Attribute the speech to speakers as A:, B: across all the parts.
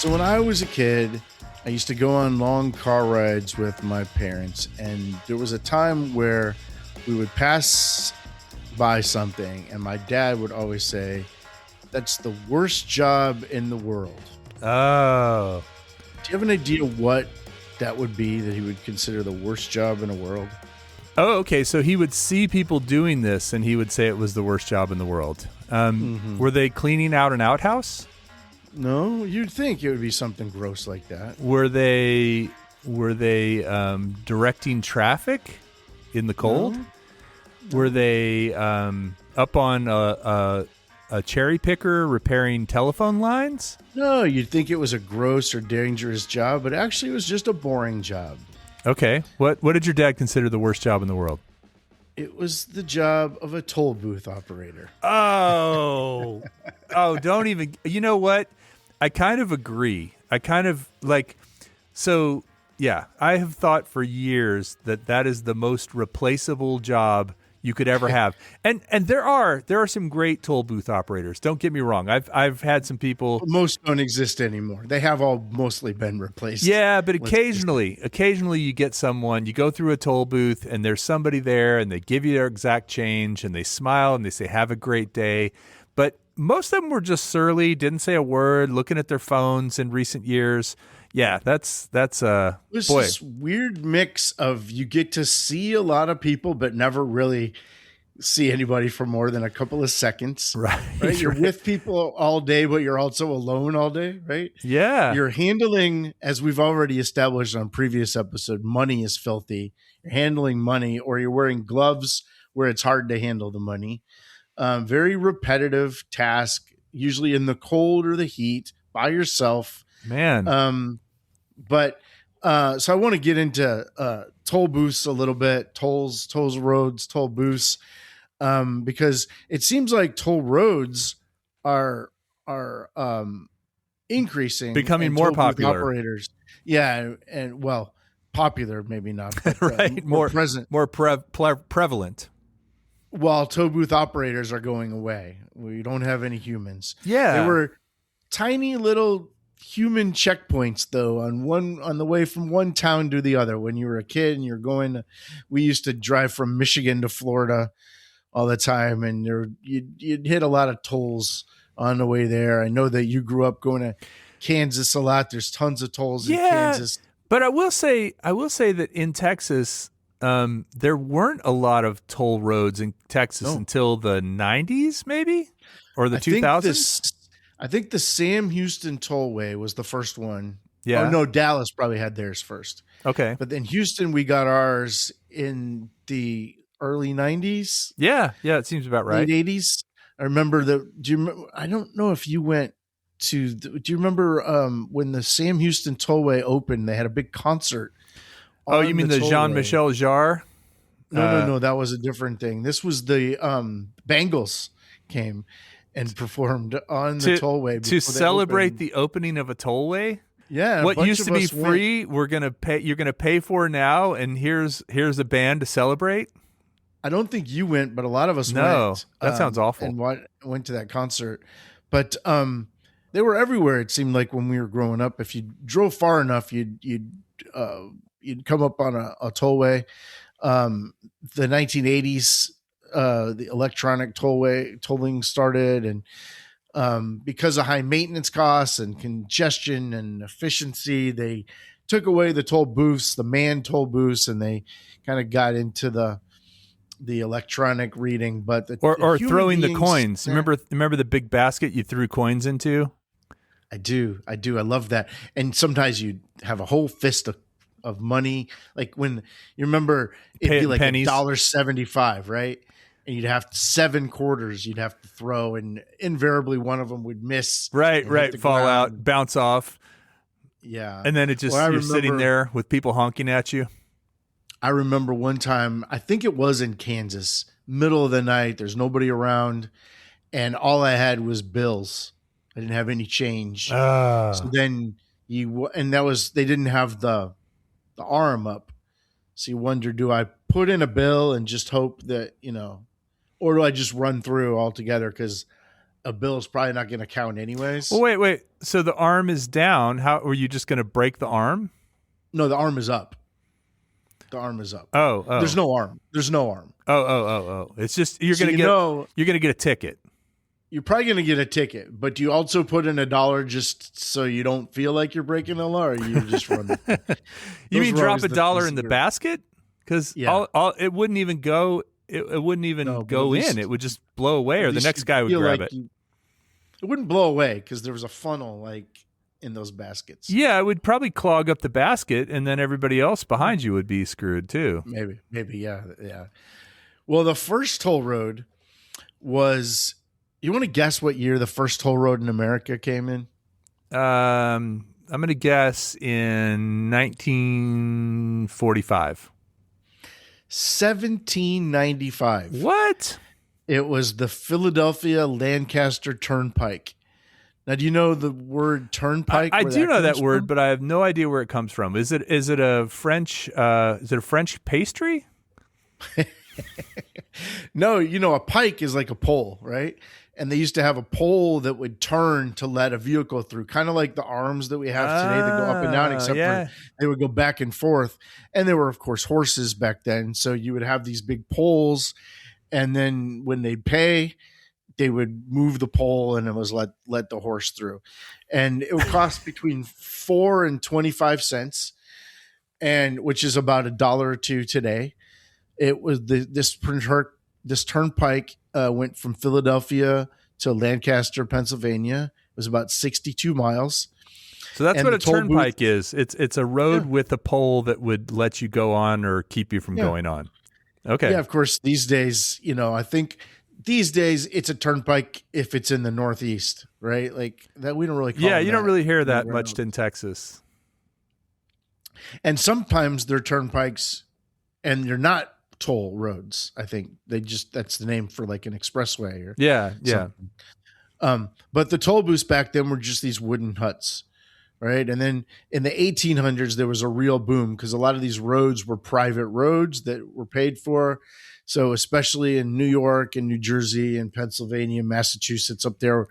A: So when I was a kid, I used to go on long car rides with my parents, and there was a time where we would pass by something, and my dad would always say, "That's the worst job in the world."
B: Oh.
A: Do you have an idea what that would be that he would consider the worst job in the world?
B: Oh, okay. So he would see people doing this, and he would say it was the worst job in the world. Were they cleaning out an outhouse?
A: No, you'd think it would be something gross like that.
B: Were they directing traffic in the cold?
A: No.
B: Were they up on a cherry picker repairing telephone lines?
A: No, you'd think it was a gross or dangerous job, but actually it was just a boring job.
B: Okay. What did your dad consider the worst job in the world?
A: It was the job of a toll booth operator.
B: Oh. Don't even. You know what? I kind of agree. I kind of like, so yeah, I have thought for years that is the most replaceable job you could ever have. And there are some great toll booth operators. Don't get me wrong. I've had some people.
A: Most don't exist anymore. They have all mostly been replaced.
B: Yeah, but occasionally you get someone, you go through a toll booth and there's somebody there and they give you their exact change and they smile and they say, "Have a great day." But most of them were just surly, didn't say a word, looking at their phones in recent years. Yeah, that's
A: this weird mix of you get to see a lot of people, but never really see anybody for more than a couple of seconds.
B: Right.
A: You're with people all day, but you're also alone all day, right?
B: Yeah.
A: You're handling, as we've already established on previous episode, money is filthy. You're handling money, or you're wearing gloves where it's hard to handle the money. Very repetitive task, usually in the cold or the heat by yourself.
B: Man.
A: So I want to get into toll booths a little bit, tolls, roads, toll booths, because it seems like toll roads are increasing,
B: becoming more popular.
A: Operators, yeah, and well, popular maybe not, but,
B: right? More present, more prevalent.
A: While toll booth operators are going away, we don't have any humans.
B: Yeah,
A: they were tiny little human checkpoints though on the way from one town to the other. When you were a kid and you're going, we used to drive from Michigan to Florida all the time, and you'd hit a lot of tolls on the way there. I know that you grew up going to Kansas a lot. There's tons of tolls in Kansas.
B: But I will say that in Texas, there weren't a lot of toll roads in Texas until the 90s, maybe, or the 2000s.
A: I think the Sam Houston Tollway was the first one.
B: Yeah.
A: Oh, no, Dallas probably had theirs first.
B: Okay.
A: But then Houston, we got ours in the early 90s.
B: Yeah, it seems about right.
A: Late 80s. I remember I don't know if you went to, do you remember when the Sam Houston Tollway opened, they had a big concert.
B: Oh, you mean the Jean-Michel Jarre?
A: No, that was a different thing. This was the Bangles came and performed on the tollway
B: to celebrate the opening of a tollway.
A: Yeah,
B: what used to be free, we're gonna pay. You're gonna pay for now, and here's a band to celebrate.
A: I don't think you went, but a lot of us went.
B: No, that sounds awful.
A: And went to that concert, but they were everywhere. It seemed like when we were growing up, if you drove far enough, you'd come up on a tollway. The 1980s. The electronic tolling started, and because of high maintenance costs and congestion and efficiency, they took away the toll booths, the manned toll booths, and they kind of got into the electronic reading. But
B: or throwing the coins. Remember the big basket you threw coins into?
A: I do. I love that. And sometimes you'd have a whole fist of money, like when you remember it'd be like
B: pennies.
A: $1.75, right? And you'd have 7 quarters you'd have to throw, and invariably one of them would miss.
B: Right, fall ground. Out, bounce off.
A: Yeah.
B: And then you're sitting there with people honking at you.
A: I remember one time, I think it was in Kansas, middle of the night, there's nobody around, and all I had was bills. I didn't have any change. So then they didn't have the arm up. So you wonder, do I put in a bill and just hope that, or do I just run through altogether? Because a bill is probably not going to count anyways.
B: Well, wait. So the arm is down. How were you just going to break the arm?
A: No, the arm is up. The arm is up.
B: Oh.
A: There's no arm. There's no arm.
B: Oh. It's just you're going to get a ticket.
A: You're probably going to get a ticket, but you also put in $1 just so you don't feel like you're breaking the law, or you just run.
B: You mean drop $1 in the basket? Because it wouldn't even go. It wouldn't even go in. It would just blow away, or the next guy would grab it.
A: It wouldn't blow away because there was a funnel like in those baskets.
B: Yeah, it would probably clog up the basket, and then everybody else behind you would be screwed too.
A: Maybe, yeah. Well, the first toll road was. You want to guess what year the first toll road in America came in?
B: I'm going to guess in 1945.
A: 1795.
B: What?
A: It was the Philadelphia Lancaster Turnpike. Now, do you know the word turnpike?
B: I do know that word, but I have no idea where it comes from. Is it a French pastry?
A: No, a pike is like a pole, right? And they used to have a pole that would turn to let a vehicle through, kind of like the arms that we have today that go up and down, except for they would go back and forth. And there were, of course, horses back then. So you would have these big poles. And then when they'd pay, they would move the pole and it was let the horse through. And it would cost between 4 and 25 cents, and which is about $1 or $2 today. It was this turnpike went from Philadelphia to Lancaster, Pennsylvania. It was about 62 miles.
B: So that's what a turnpike is. It's a road with a pole that would let you go on or keep you from going on. Okay.
A: Yeah, of course, these days, I think these days it's a turnpike if it's in the Northeast, right? Like that, we don't really call
B: you don't really hear that much in Texas.
A: And sometimes they're turnpikes and they're not toll roads. I think that's the name for like an expressway or something. But the toll booths back then were just these wooden huts, right? And then in the 1800s there was a real boom because a lot of these roads were private roads that were paid for. So especially in New York and New Jersey and Pennsylvania, Massachusetts up there,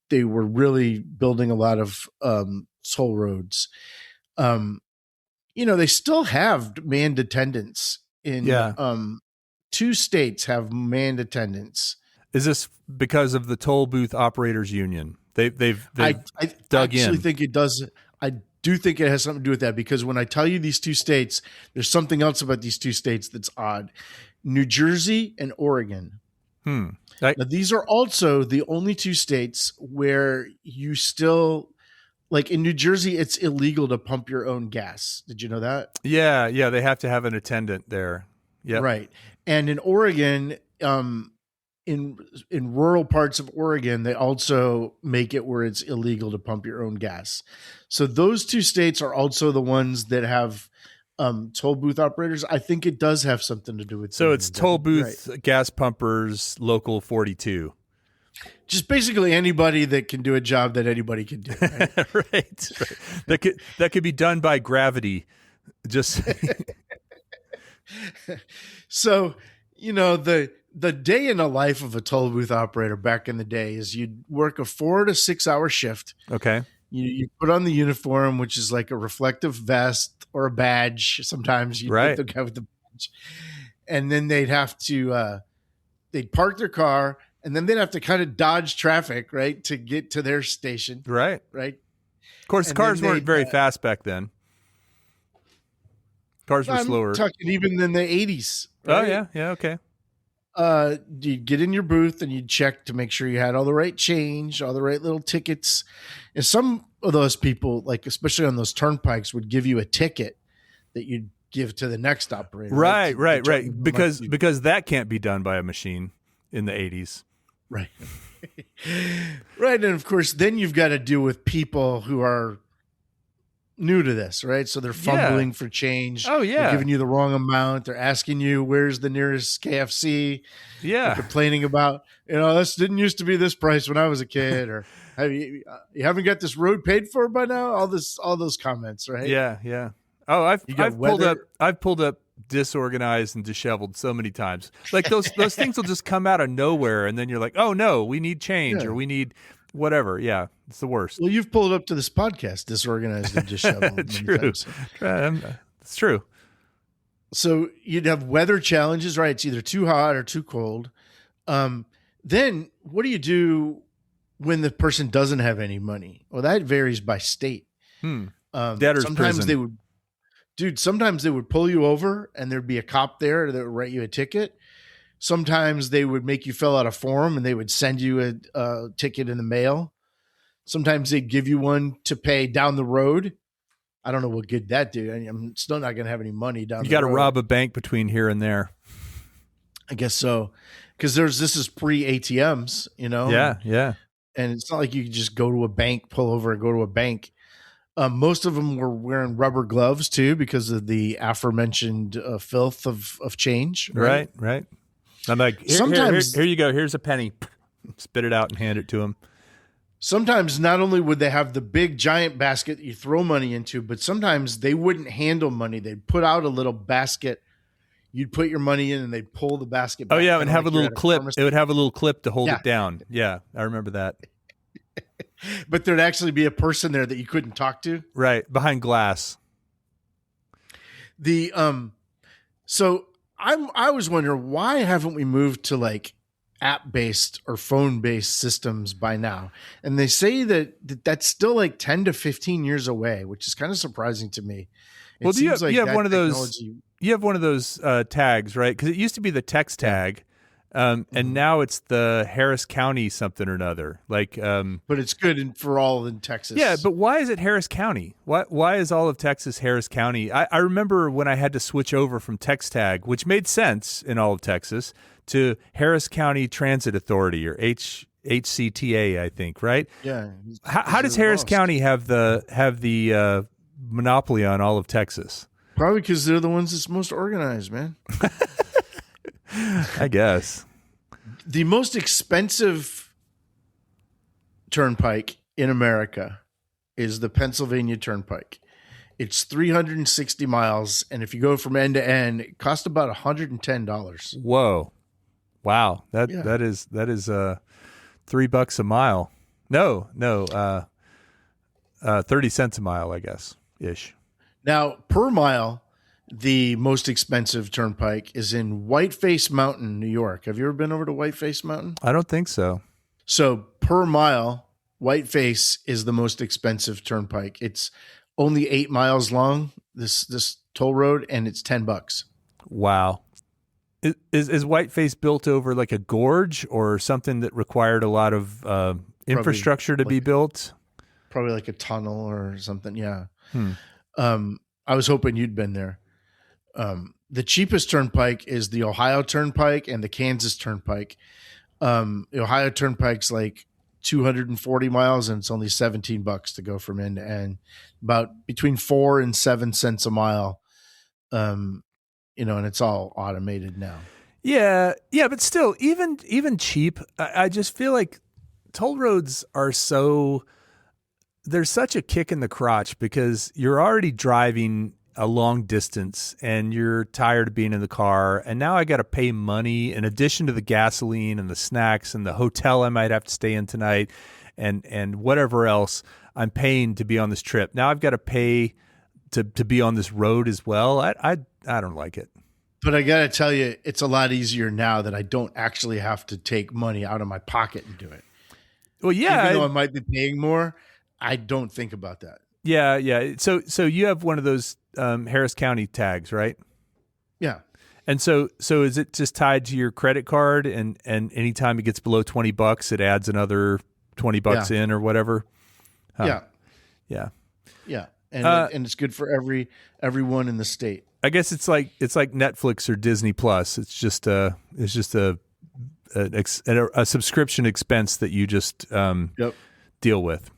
A: they were really building a lot of toll roads. They still have manned attendants in 2 states have manned attendants.
B: Is this because of the toll booth operators union? They've dug in.
A: I actually think it does. I do think it has something to do with that because when I tell you these 2 states, there's something else about these 2 states that's odd. New Jersey and Oregon. Now, these are also the only 2 states where you still, like in New Jersey, it's illegal to pump your own gas. Did you know that?
B: Yeah. They have to have an attendant there. Yeah.
A: Right. And in Oregon, in rural parts of Oregon, they also make it where it's illegal to pump your own gas. So those 2 states are also the ones that have toll booth operators. I think it does have something to do with.
B: So it's toll booth gas pumpers, local 42.
A: Just basically anybody that can do a job that anybody can do. Right.
B: right. That could be done by gravity. Just
A: so the day in the life of a toll booth operator back in the day is you'd work a 4 to 6 hour shift.
B: Okay.
A: You put on the uniform, which is like a reflective vest or a badge. Sometimes you get the guy with the badge, and then they'd have to they'd park their car, and then they'd have to kind of dodge traffic, right, to get to their station.
B: Right. Of course,
A: And
B: cars
A: then
B: weren't very fast back then. Cars were slower.
A: I'm talking even in the 80s. Right?
B: Oh yeah, okay.
A: You'd get in your booth and you'd check to make sure you had all the right change, all the right little tickets. And some of those people, like especially on those turnpikes, would give you a ticket that you'd give to the next operator.
B: Right. Because that can't be done by a machine in the 80s.
A: Right. Right. And of course, then you've got to deal with people who are new to this, right? So they're fumbling for change.
B: Oh, yeah.
A: They're giving you the wrong amount. They're asking you, where's the nearest KFC?
B: Yeah.
A: They're complaining about, this didn't used to be this price when I was a kid, or you haven't got this road paid for by now? All those comments, right?
B: Yeah. Oh, I've pulled up disorganized and disheveled so many times. Like those things will just come out of nowhere, and then you're like, oh no, we need change,
A: Yeah.
B: or we need whatever. Yeah, it's the worst.
A: Well, you've pulled up to this podcast disorganized and disheveled many
B: True.
A: times.
B: It's true.
A: So you'd have weather challenges, right? It's either too hot or too cold. Then what do you do when the person doesn't have any money? Well, that varies by state.
B: Debtor's
A: Sometimes
B: prison.
A: sometimes they would pull you over and there'd be a cop there that would write you a ticket. Sometimes they would make you fill out a form and they would send you a ticket in the mail. Sometimes they'd give you one to pay down the road. I don't know what good that do. I'm still not going to have any money down the road.
B: You got to rob a bank between here and there.
A: I guess so. Because this is pre-ATMs, you know?
B: Yeah.
A: And it's not like you can just go to a bank, pull over and go to a bank. Most of them were wearing rubber gloves too because of the aforementioned filth of change.
B: Right. I'm like, here you go. Here's a penny. Spit it out and hand it to him.
A: Sometimes not only would they have the big giant basket that you throw money into, but sometimes they wouldn't handle money. They'd put out a little basket. You'd put your money in and they'd pull the basket back.
B: Oh, yeah, and have
A: like
B: a little clip. It would have a little clip to hold
A: Yeah.
B: it down. Yeah, I remember that.
A: But there'd actually be a person there that you couldn't talk to.
B: Right, behind glass.
A: So I was wondering, why haven't we moved to like app-based or phone-based systems by now? And they say that's still like 10 to 15 years away, which is kind of surprising to me.
B: Well, you have one of those? You have one of those tags, right? Because it used to be the text tag, and now it's the Harris County something or another. Like,
A: but it's good for all in Texas.
B: Yeah, but why is it Harris County? Why is all of Texas Harris County? I remember when I had to switch over from text tag, which made sense in all of Texas, to Harris County Transit Authority, or HCTA, I think, right?
A: Yeah.
B: How does Harris County have the monopoly on all of Texas?
A: Probably because they're the ones that's most organized, man.
B: I guess.
A: The most expensive turnpike in America is the Pennsylvania Turnpike. It's 360 miles, and if you go from end to end, it costs about $110.
B: Whoa. Wow. That is $3 a mile. No. 30 cents a mile, I guess, ish.
A: Now, per mile, the most expensive turnpike is in Whiteface Mountain, New York. Have you ever been over to Whiteface Mountain?
B: I don't think so.
A: So per mile, Whiteface is the most expensive turnpike. It's only 8 miles long, this toll road, and it's $10.
B: Wow. Is Whiteface built over like a gorge or something that required a lot of infrastructure to be built?
A: Probably like a tunnel or something. Yeah. I was hoping you'd been there. The cheapest turnpike is the Ohio Turnpike and the Kansas Turnpike. The Ohio Turnpike's like 240 miles and it's only $17 to go from end to end, about between 4 and 7 cents a mile. And it's all automated now.
B: Yeah, but still, even cheap, I just feel like toll roads are there's such a kick in the crotch because you're already driving a long distance and you're tired of being in the car. And now I got to pay money in addition to the gasoline and the snacks and the hotel I might have to stay in tonight and whatever else I'm paying to be on this trip. Now I've got to pay to be on this road as well. I don't like it.
A: But I got to tell you, it's a lot easier now that I don't actually have to take money out of my pocket and do it.
B: Well, yeah.
A: Even though I might be paying more, I don't think about that.
B: Yeah. So you have one of those Harris County tags, right?
A: Yeah.
B: And so is it just tied to your credit card and anytime it gets below $20, it adds another $20 in or whatever? Huh.
A: Yeah. And it's good for everyone in the state.
B: I guess it's like Netflix or Disney Plus. It's just a subscription expense that you just deal with.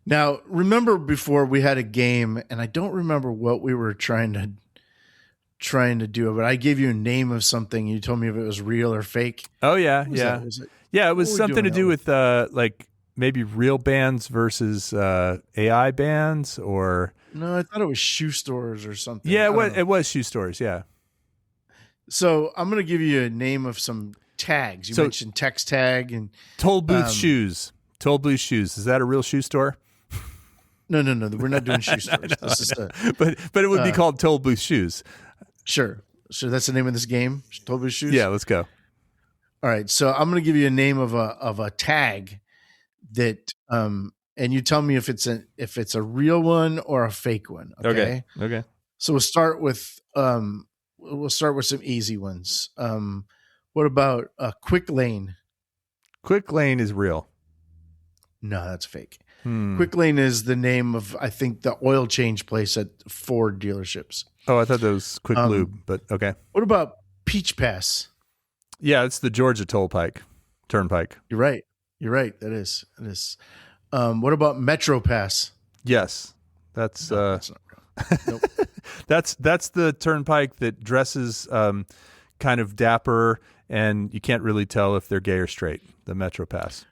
A: Now, remember before we had a game, and I don't remember what we were trying to do, but I gave you a name of something. You told me if it was real or fake.
B: Oh yeah,
A: yeah.
B: It was something to do with like maybe real bands versus AI bands, or
A: No, I thought it was shoe stores or something.
B: Yeah,
A: I don't know.
B: it was shoe stores. Yeah.
A: So I'm going to give you a name of some tags. You mentioned text tag and
B: Toll Booth shoes. Toll Booth shoes. Is that a real shoe store?
A: No. We're not doing shoe stores. This is
B: but it would be called Toll Booth shoes.
A: Sure. So that's the name of this game. Toll Booth shoes.
B: Yeah, let's go.
A: All right. So I'm going to give you a name of a tag that and you tell me if it's a real one or a fake one. Okay. So we'll start with some easy ones. What about a Quick Lane?
B: Quick Lane is real.
A: No, that's fake. Quick Lane is the name of, I think, the oil change place at Ford dealerships.
B: Oh, I thought that was Quick Lube, but okay.
A: What about Peach Pass?
B: Yeah, it's the Georgia Turnpike.
A: You're right. That is. It is. What about Metro Pass?
B: Yes, that's
A: not real. Nope.
B: that's the turnpike that dresses kind of dapper, and you can't really tell if they're gay or straight. The Metro Pass.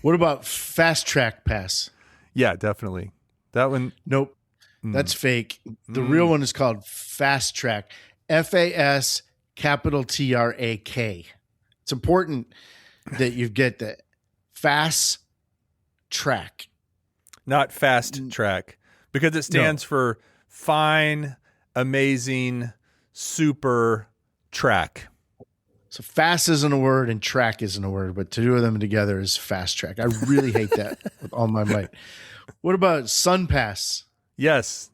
A: What about Fast Track Pass?
B: Yeah, definitely. That one.
A: Nope. That's fake. The real one is called Fast Track. FAS capital TRAK. It's important that you get that. Fast Track.
B: Not Fast Track, because it stands for fine, amazing, super track.
A: So fast isn't a word and track isn't a word, but two of them together is Fast Track. I really hate that with all my might. What about Sun Pass?
B: Yes.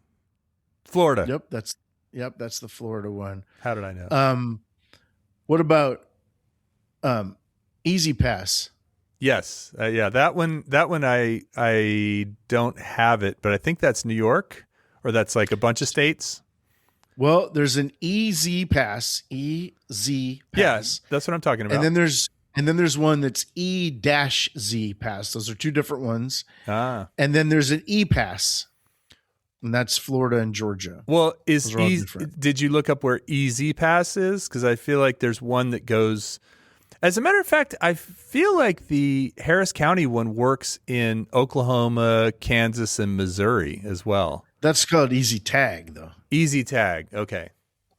B: Florida.
A: Yep, that's the Florida one.
B: How did I know?
A: What about E-ZPass?
B: Yes. Yeah, that one I don't have it, but I think that's New York, or that's like a bunch of states.
A: Well, there's an E-ZPass. E-ZPass.
B: Yeah, that's what I'm talking about.
A: And then there's one that's E-Z Pass. Those are two different ones. And then there's an E-Pass. And that's Florida and Georgia.
B: Well, did you look up where E-ZPass is? Because I feel like there's one that goes. As a matter of fact, I feel like the Harris County one works in Oklahoma, Kansas, and Missouri as well.
A: That's called Easy Tag, though.
B: Easy Tag. Okay.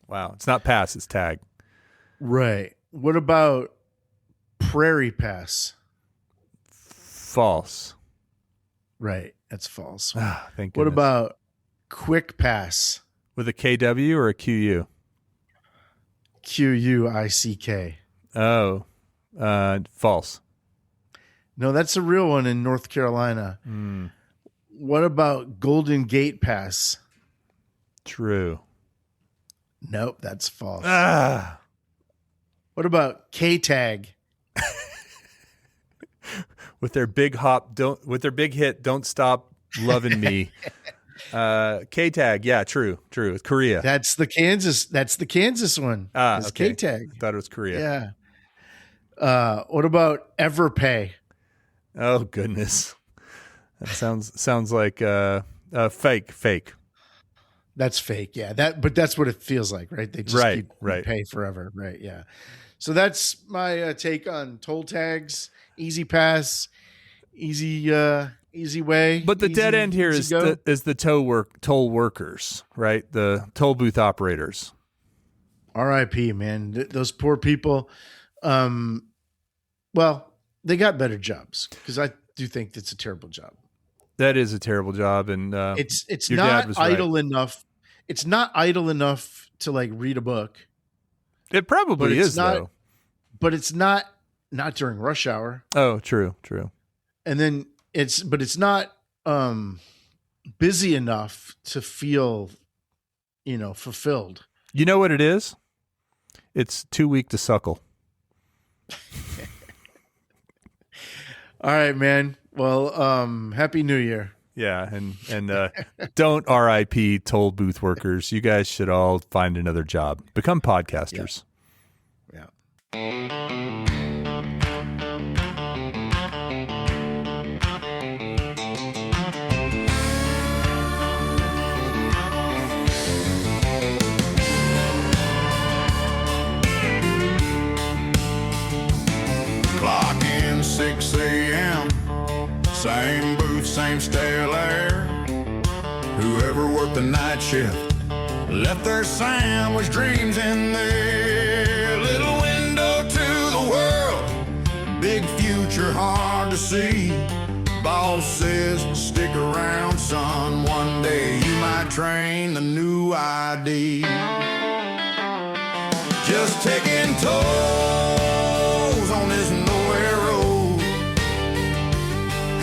B: Wow. It's not pass, it's tag.
A: Right. What about Prairie Pass?
B: False.
A: Right. That's false.
B: Thank goodness.
A: What about Quick Pass?
B: With a KW or a QU?
A: QUICK.
B: Oh, false.
A: No, that's a real one in North Carolina. What about Golden Gate Pass?
B: True.
A: Nope, that's false.
B: What
A: about K-Tag?
B: With their big hit, Don't Stop Loving Me. K-Tag, yeah, true. It's Korea.
A: That's the Kansas one. It's
B: okay.
A: K-Tag.
B: I thought it was Korea.
A: Yeah. What about Everpay?
B: Oh goodness. That sounds like fake.
A: That's fake, yeah. But that's what it feels like, right? They just keep pay forever, right? Yeah. So that's my take on toll tags, E-ZPass, easy way.
B: But the dead end here is the toll workers, right? The toll booth operators.
A: R.I.P. Man, those poor people. Well, they got better jobs because I do think it's a terrible job.
B: That is a terrible job, and
A: it's not idle enough. It's not idle enough to like read a book.
B: It probably is though.
A: But it's not during rush hour.
B: Oh, true.
A: And then it's not busy enough to feel, fulfilled.
B: You know what it is? It's too weak to suckle.
A: All right, man. Well, Happy New Year.
B: Yeah, and don't RIP toll booth workers. You guys should all find another job. Become podcasters.
A: Yeah.
C: Clock in 6 a.m. Same booth, same stale air. Whoever worked the night shift left their sandwich dreams in there. Little window to the world, big future hard to see. Boss says, stick around, son. One day you might train the new ID. Just taking tolls on this nowhere road,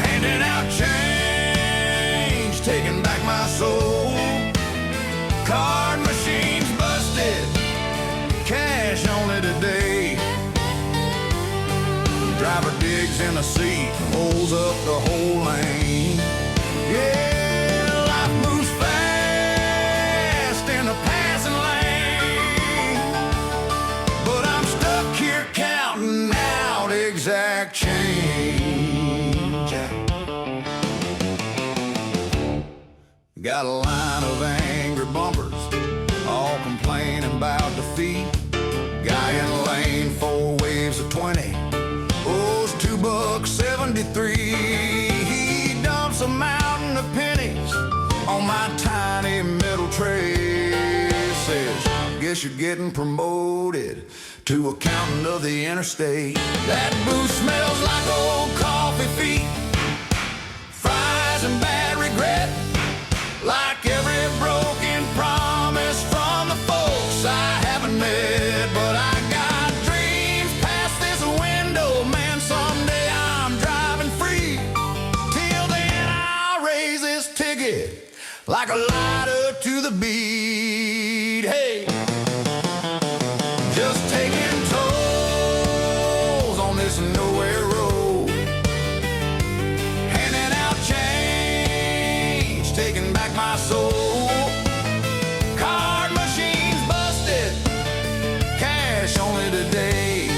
C: handing out change, taking back my soul. Card machines busted, cash only today. Driver digs in a seat, holds up the whole lane. Yeah, life moves fast in a passing lane, but I'm stuck here counting out exact change. Got a line of angry bumpers, all complaining about defeat. Guy in lane, 4 waves of 20. Owes $2.73. He dumps a mountain of pennies on my tiny metal tray. Says, guess you're getting promoted to accountant of the interstate. That booth smells like old coffee feet, fries and bad regret. Like every broken promise from the folks I haven't met. But I got dreams past this window, man. Someday I'm driving free. Till then I'll raise this ticket like a lighter to the beat. Hey, just taking tolls on this nowhere road, handing out change, taking back my soul. Card machines busted, cash only today.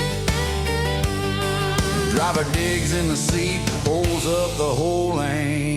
C: Driver digs in the seat, holds up the whole lane.